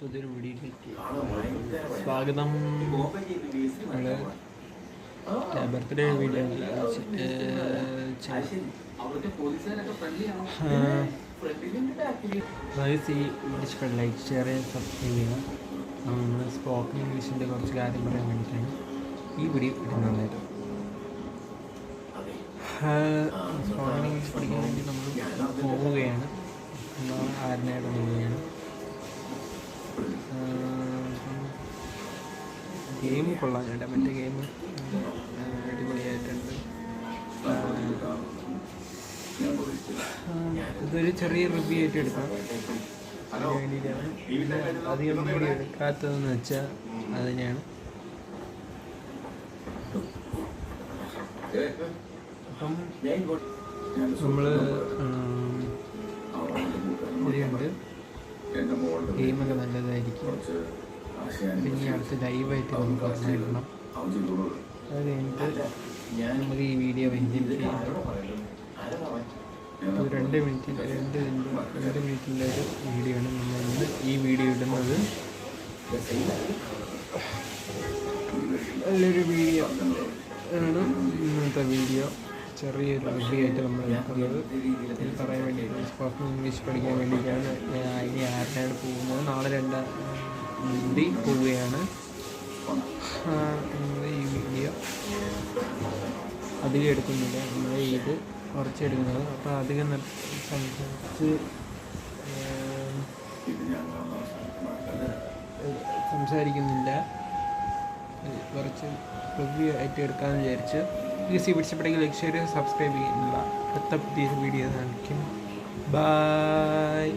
പുതിയൊരു വീഡിയോയിലേക്ക് സ്വാഗതം. ബർത്ത്ഡേ വീഡിയോ ഇഷ്ടപ്പെട്ട ലൈക്ക് ഷെയർ സബ്സ്ക്രൈബ് ചെയ്യുക. നമ്മൾ സ്പോക്കൺ ഇംഗ്ലീഷിൻ്റെ കുറച്ച് കാര്യം പറയാൻ വേണ്ടിയിട്ടാണ് ഈ വീഡിയോ ഇടുന്നത്. സ്പോക്കൺ ഇംഗ്ലീഷ് പഠിക്കാൻ വേണ്ടി നമ്മൾ പോവുകയാണ്. ആരനായിട്ട് പോവുകയാണ്. ഗെയിം കൊള്ളാം കേട്ടോ. മറ്റേ ഗെയിം അടിപൊളിയായിട്ടുണ്ട്. ഇതൊരു ചെറിയ റിവ്യൂ ആയിട്ട് എടുക്കാം. അതിന് വേണ്ടിയിട്ടാണ് അധികം വീഡിയോ എടുക്കാത്തതെന്ന് വെച്ചാൽ അതിനെയാണ്. അപ്പം നമ്മൾ ഇവിടെയുണ്ട്. ഗെയിമൊക്കെ നല്ലതായിരിക്കും. പിന്നെ അടുത്ത് ലൈവായിട്ട് നമുക്ക് പറഞ്ഞിടണം. അത് കഴിഞ്ഞിട്ട് നമുക്ക് ഈ വീഡിയോ വെഞ്ചിട്ട് 2 മിനിറ്റിൻ്റെ ഒരു വീഡിയോ ആണ് നമ്മൾ ഇന്ന് ഈ വീഡിയോ ഇടുന്നത്. നല്ലൊരു വീഡിയോ ആണ് ഇന്നത്തെ വീഡിയോ. ചെറിയൊരു റിവ്യൂ ആയിട്ട് നമ്മൾ എടുക്കുന്നത്. ഇത് പറയാൻ വേണ്ടിയിട്ട് സ്പോക്കൺ ഇംഗ്ലീഷ് പഠിക്കാൻ വേണ്ടിയിട്ടാണ്. ഇനി ആരനാണ് പോകുന്നത്. നാളെ 2 പോവുകയാണ്. ഈ വീഡിയോ അധികം എടുക്കുന്നില്ല. നമ്മൾ ഇത് കുറച്ച് എടുക്കുന്നത്. അപ്പോൾ അധികം സംസാരിക്കുന്നില്ല. കുറച്ച് റിവ്യൂ ആയിട്ട് എടുക്കാമെന്ന് വിചാരിച്ച്. പ്ലീസ് ഈ പിടിച്ചപ്പെട്ടെങ്കിൽ ലൈക്ക് ഷെയർ സബ്സ്ക്രൈബ് ചെയ്യുന്നില്ല. അടുത്ത പുതിയൊരു വീഡിയോ കാണിക്കും. ബൈ.